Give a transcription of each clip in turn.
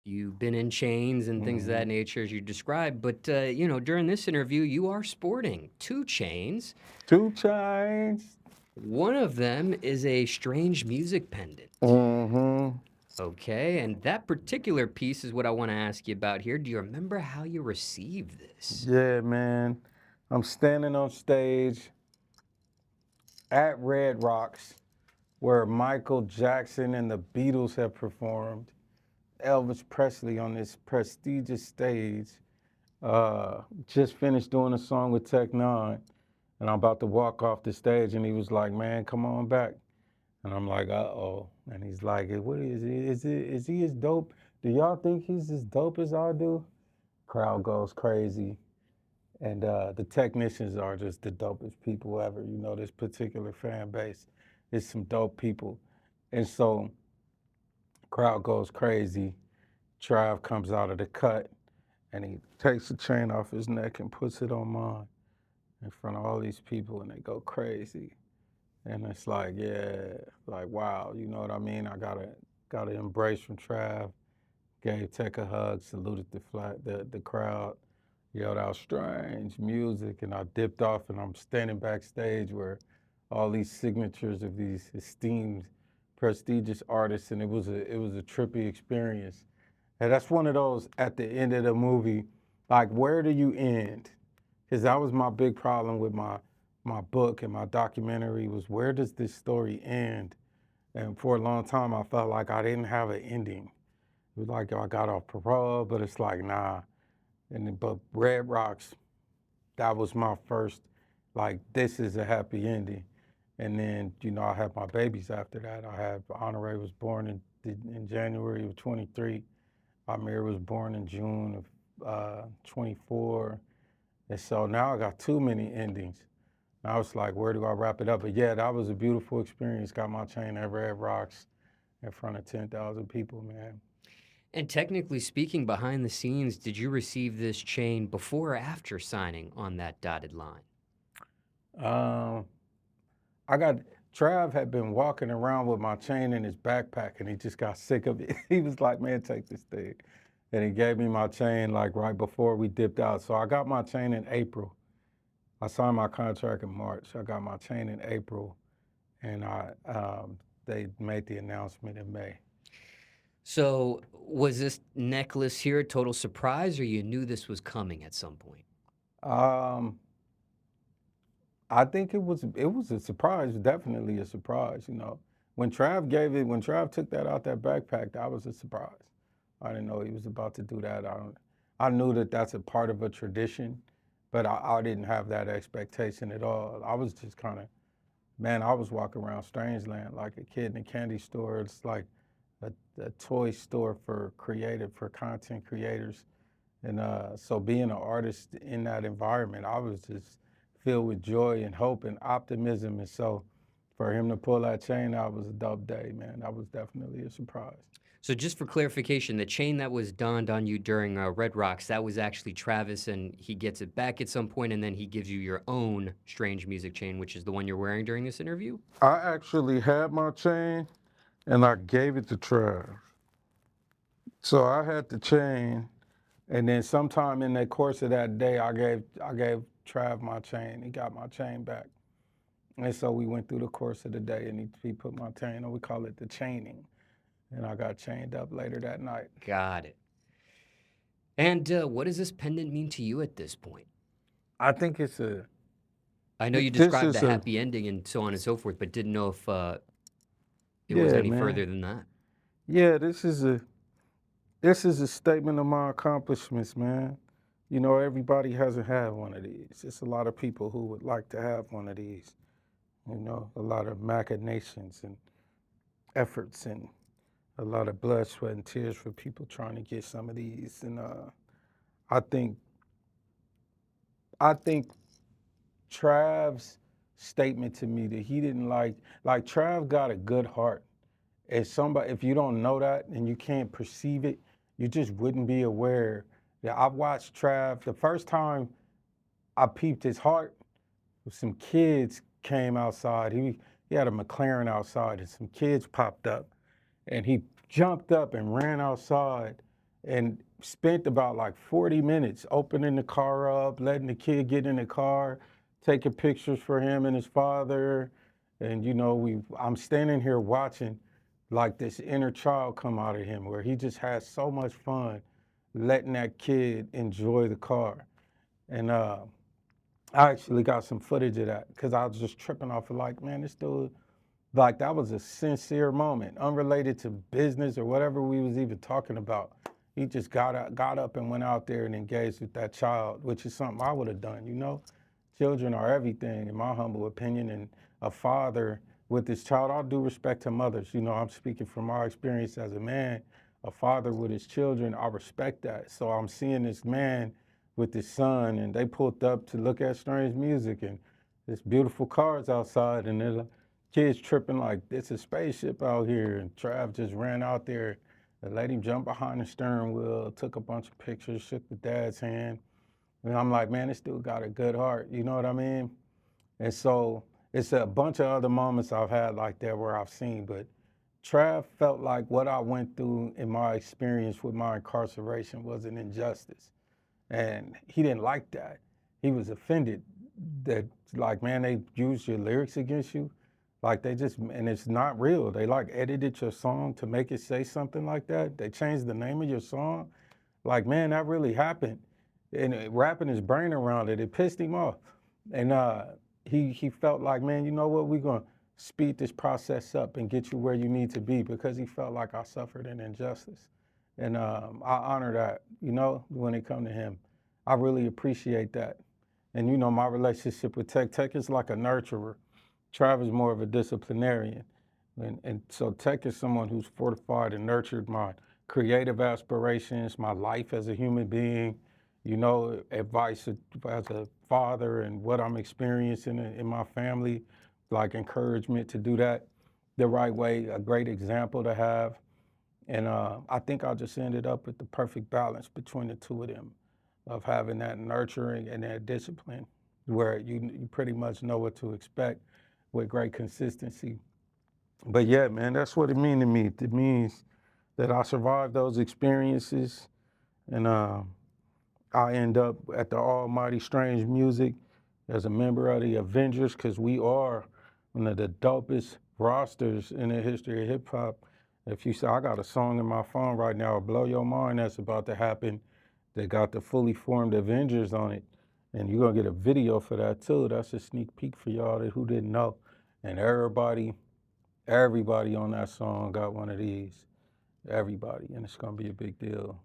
you've been in chains and things of that Hmm. nature as you described, but during this interview, you are sporting two chains. 2 chains. One of them is a strange music pendant. Hmm. Okay, and that particular piece is what I want to ask you about here. Do you remember how you received this? Yeah, man. I'm standing on stage at Red Rocks where Michael Jackson and the Beatles have performed. Elvis Presley on this prestigious stage. Just finished doing a song with Tech Nine, and I'm about to walk off the stage, and he was like, "Man, come on back." And I'm like, "Uh-oh." And he's like, "What is he? Is he as dope? Do y'all think he's as dope as I do?" Crowd goes crazy. And the technicians are just the dopest people ever. This particular fan base is some dope people. And so crowd goes crazy. Trav comes out of the cut and he takes the chain off his neck and puts it on mine in front of all these people, and they go crazy. And it's like, yeah, like wow, you know what I mean? I got a embrace from Trav, gave Tech a hug, saluted the crowd, yelled out strange music, and I dipped off, and I'm standing backstage where all these signatures of these esteemed, prestigious artists, and it was a trippy experience. And that's one of those at the end of the movie, like where do you end? Because that was my big problem with my book and my documentary was where does this story end? And for a long time, I felt like I didn't have an ending. It was like I got off parole, but it's like nah. But Red Rocks, that was my first, like this is a happy ending. And then I had my babies after that. I had Honore was born in January of 23. Amir was born in June of 24. And so now I got too many endings. And I was like, where do I wrap it up? But yeah, that was a beautiful experience. Got my chain at Red Rocks in front of 10,000 people, man. And technically speaking, behind the scenes, did you receive this chain before or after signing on that dotted line? Um, I got Trav had been walking around with my chain in his backpack, and he just got sick of it. He was like, "Man, take this thing," and he gave me my chain like right before we dipped out. So I got my chain in April. I signed my contract in March. I got my chain in April, and they made the announcement in May. So, was this necklace here a total surprise, or you knew this was coming at some point? Um, I think it was a surprise, definitely a surprise. When Trav took that out that backpack, that was a surprise. I didn't know he was about to do that. I knew that that's a part of a tradition, but I didn't have that expectation at all. I was just kind of, man, I was walking around Strangeland like a kid in a candy store. It's like a toy store for content creators. And so being an artist in that environment, I was just filled with joy and hope and optimism. And so for him to pull that chain out was a dope day, man. That was definitely a surprise. So, just for clarification, the chain that was donned on you during Red Rocks, that was actually Travis, and he gets it back at some point, and then he gives you your own strange music chain, which is the one you're wearing during this interview? I actually had my chain and I gave it to Trav. So I had the chain, and then sometime in the course of that day, I gave Trav my chain. He got my chain back. And so we went through the course of the day, and he put my chain on. We call it the chaining. And I got chained up later that night. Got it. And what does this pendant mean to you at this point? I think it's a I know you this described the is a happy ending and so on and so forth, but didn't know if it was yeah, any man. further than that. Yeah, this is a statement of my accomplishments, man. Everybody hasn't had one of these. It's a lot of people who would like to have one of these. A lot of machinations and efforts and a lot of blood, sweat, and tears for people trying to get some of these. And I think I think Trav's statement to me that he didn't like Trav got a good heart. If you don't know that and you can't perceive it, you just wouldn't be aware. Yeah, I watched Trav the first time I peeped his heart. Some kids came outside. He had a McLaren outside, and some kids popped up, and he jumped up and ran outside, and spent about like 40 minutes opening the car up, letting the kid get in the car, taking pictures for him and his father. And I'm standing here watching like this inner child come out of him where he just has so much fun letting that kid enjoy the car. And I actually got some footage of that because I was just tripping off of like, man, this dude, like that was a sincere moment, unrelated to business or whatever we was even talking about. He just got up and went out there and engaged with that child, which is something I would have done. Children are everything, in my humble opinion, and a father with his child, all due respect to mothers, I'm speaking from our experience as a man, a father with his children, I respect that. So I'm seeing this man with his son, and they pulled up to look at strange music, and there's beautiful cars outside, and they're like, kids tripping like it's a spaceship out here. And Trav just ran out there and let him jump behind the steering wheel, took a bunch of pictures, shook the dad's hand. And I'm like, man, this dude got a good heart. You know what I mean? And so it's a bunch of other moments I've had like that where I've seen, but Trav felt like what I went through in my experience with my incarceration was an injustice. And he didn't like that. He was offended that, like, man, they used your lyrics against you. Like, and it's not real. They like edited your song to make it say something like that. They changed the name of your song. Like, man, that really happened. And wrapping his brain around it, it pissed him off. And he felt like, man, you know what? We're going to speed this process up and get you where you need to be, because he felt like I suffered an injustice. And I honor that, when it come to him. I really appreciate that. And, my relationship with Tech is like a nurturer. Trav is more of a disciplinarian. And so Tech is someone who's fortified and nurtured my creative aspirations, my life as a human being, advice as a father and what I'm experiencing in my family, like encouragement to do that the right way, a great example to have. And I think I just ended up with the perfect balance between the two of them, of having that nurturing and that discipline, where you pretty much know what to expect with great consistency. But yeah, man, that's what it means to me. It means that I survived those experiences, and I end up at the Almighty Strange Music as a member of the Avengers, because we are one of the dopest rosters in the history of hip hop. If you say, I got a song in my phone right now, Blow Your Mind, that's about to happen. They got the fully formed Avengers on it. And you're going to get a video for that too. That's a sneak peek for y'all who didn't know. And everybody on that song got one of these. Everybody. And it's going to be a big deal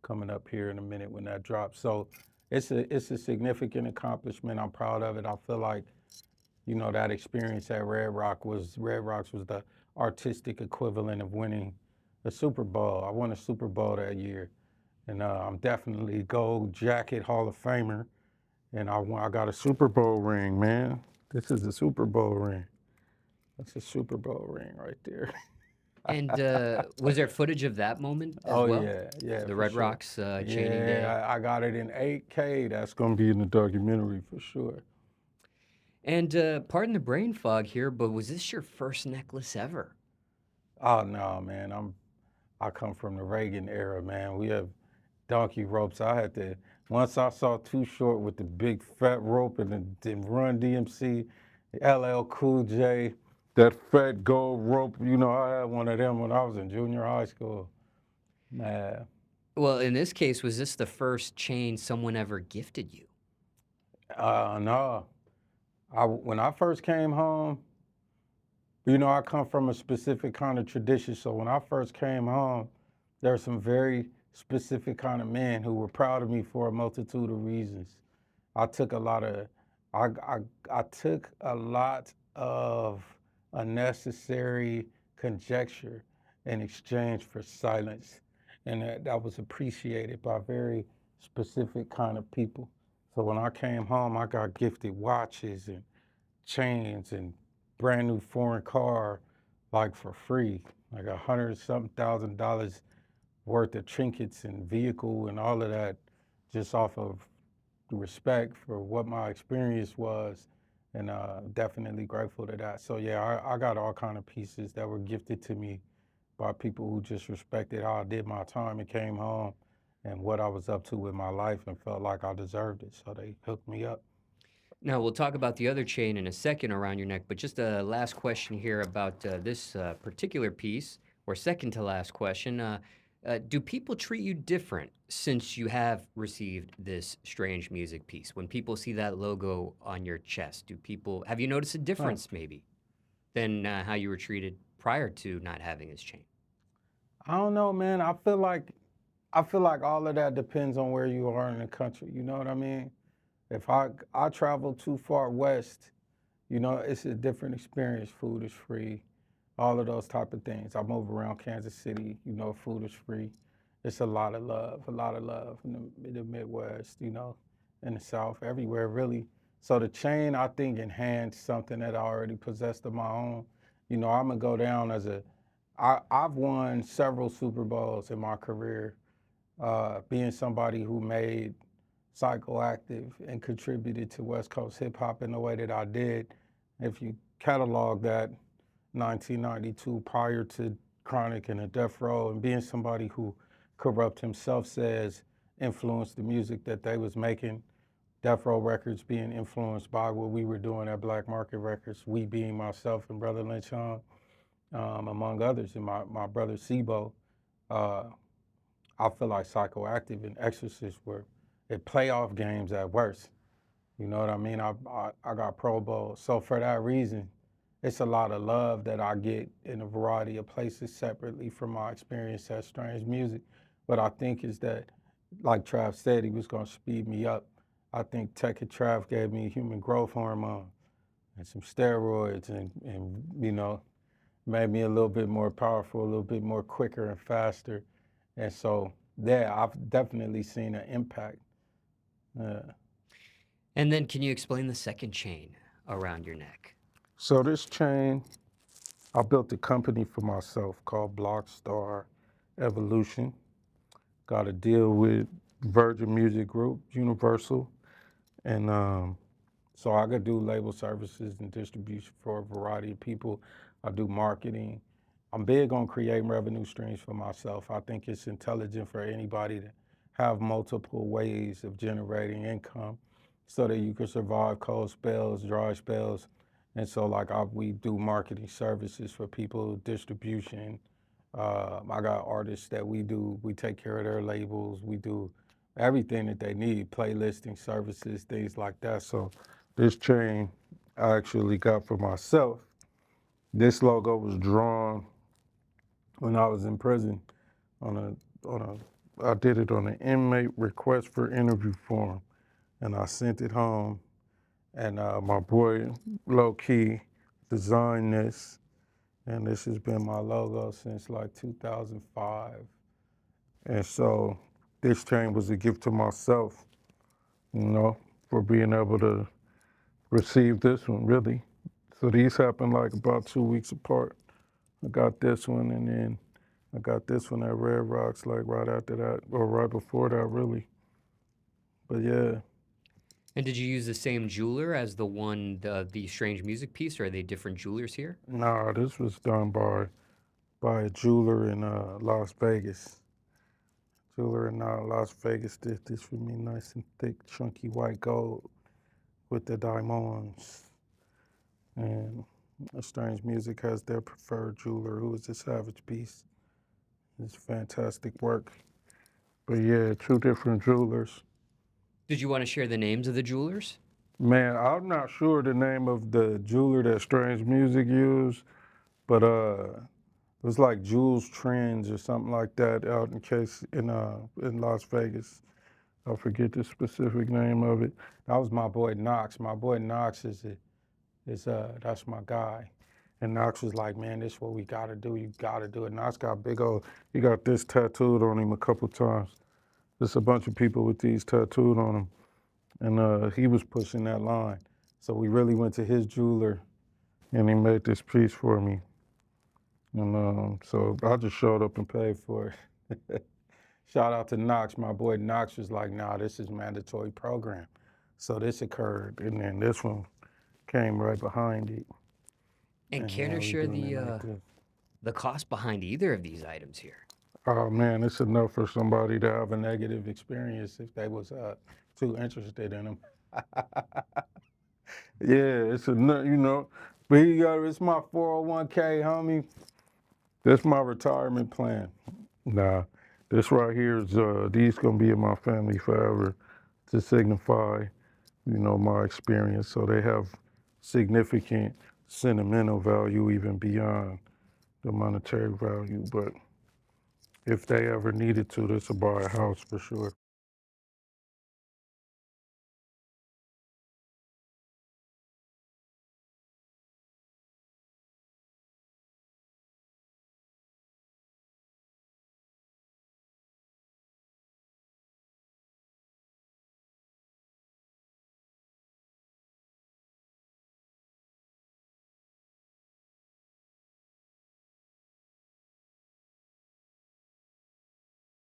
coming up here in a minute when that drops. So it's a significant accomplishment. I'm proud of it. I feel like, that experience at Red Rocks was the artistic equivalent of winning a Super Bowl. I won a Super Bowl that year. And I'm definitely Gold Jacket Hall of Famer. And I got a Super Bowl ring, man. This is a Super Bowl ring. That's a Super Bowl ring right there. And was there footage of that moment as Oh well? yeah, yeah, The for Red sure. Rocks chaining day. Yeah, I got it in 8K. That's gonna be in the documentary for sure. And pardon the brain fog here, but was this your first necklace ever? Oh no, man. I come from the Reagan era, man. We have donkey ropes. I had to, once I saw Too Short with the big fat rope and the Run DMC, LL Cool J, that fat gold rope. I had one of them when I was in junior high school. Man, Well, in this case, was this the first chain someone ever gifted you? no. When I first came home, I come from a specific kind of tradition. So when I first came home, there were some very specific kind of men who were proud of me for a multitude of reasons. I took a lot of, I took a lot of unnecessary conjecture in exchange for silence, and that was appreciated by very specific kind of people. So when I came home, I got gifted watches and chains and brand new foreign car, like for free, like $100-something thousand worth of trinkets and vehicle and all of that, just off of respect for what my experience was, and definitely grateful to that. So yeah, I got all kind of pieces that were gifted to me by people who just respected how I did my time and came home and what I was up to with my life and felt like I deserved it. So they hooked me up. Now, we'll talk about the other chain in a second around your neck, but just a last question here about this particular piece, or second to last question. Do people treat you different since you have received this strange music piece? When people see that logo on your chest, have you noticed a Huh. difference maybe than how you were treated prior to not having this chain? I don't know, man. I feel like all of that depends on where you are in the country. You know what I mean? If I travel too far west, it's a different experience. Food is free, all of those type of things. I move around Kansas City, food is free. It's a lot of love in the Midwest, in the South, everywhere really. So the chain, I think, enhanced something that I already possessed of my own. I'm gonna go down as I've won several Super Bowls in my career, being somebody who made psychoactive and contributed to West Coast hip hop in the way that I did. If you catalog that 1992 prior to Chronic and the Death Row, and being somebody who Corrupt himself says influenced the music that they was making, Death Row Records being influenced by what we were doing at Black Market Records, we being myself and Brother Lynch Hung, among others, and my brother Sibo. Uh, I feel like Psychoactive and Exorcist were at playoff games at worst. You know what I mean? I got Pro Bowl. So for that reason, it's a lot of love that I get in a variety of places separately from my experience at Strange Music. But I think is that, like Trav said, he was gonna speed me up. I think Tech and Trav gave me human growth hormone and some steroids and made me a little bit more powerful, a little bit more quicker and faster. And so, yeah, I've definitely seen an impact. Uh, And then, can you explain the second chain around your neck? so this chain, I built a company for myself called Blockstar Evolution. Got a deal with Virgin Music Group, Universal, and so I could do label services and distribution for a variety of people. I do marketing. I'm big on creating revenue streams for myself. I think it's intelligent for anybody to have multiple ways of generating income so that you can survive cold spells, dry spells. And so we do marketing services for people, distribution. I got artists that we take care of their labels. We do everything that they need, playlisting services, things like that. So this chain I actually got for myself. This logo was drawn when I was in prison on I did it on an inmate request for interview form, and I sent it home. And my boy Low Key designed this, and this has been my logo since like 2005. And so this chain was a gift to myself, you know, for being able to receive this one, really. So these happened like about 2 weeks apart. I got this one, and then I got this one at Red Rocks, like right after that, or right before that, really. But yeah, And did you use the same jeweler as the strange music piece, or are they different jewelers here? nah, this was done by a jeweler in Las Vegas. Jeweler in Las Vegas did this for me, nice and thick, chunky white gold with the diamonds. And Strange Music has their preferred jeweler, who is a Savage Beast. It's fantastic work. But yeah, two different jewelers. Did you want to share the names of the jewelers? Man, I'm not sure the name of the jeweler that Strange Music used, but it was like Jules Trends or something like that out in Las Vegas. I forget the specific name of it. That was my boy Knox. My boy Knox is that's my guy. And Knox was like, man, this is what we gotta do. You gotta do it. Knox got he got this tattooed on him a couple times. There's a bunch of people with these tattooed on him. And he was pushing that line. So we really went to his jeweler and he made this piece for me. And so I just showed up and paid for it. Shout out to Knox. My boy Knox was like, nah, this is mandatory program. So this occurred. And then this one came right behind it. And And care now to we share doing it like this. the cost behind either of these items here? Oh man, it's enough for somebody to have a negative experience if they was too interested in them. Yeah, it's enough, you know. But here you go, it's my 401k, homie. That's my retirement plan. Nah, this right here is these gonna be in my family forever to signify, you know, my experience. So they have significant sentimental value even beyond the monetary value. But if they ever needed to, this will buy a house for sure.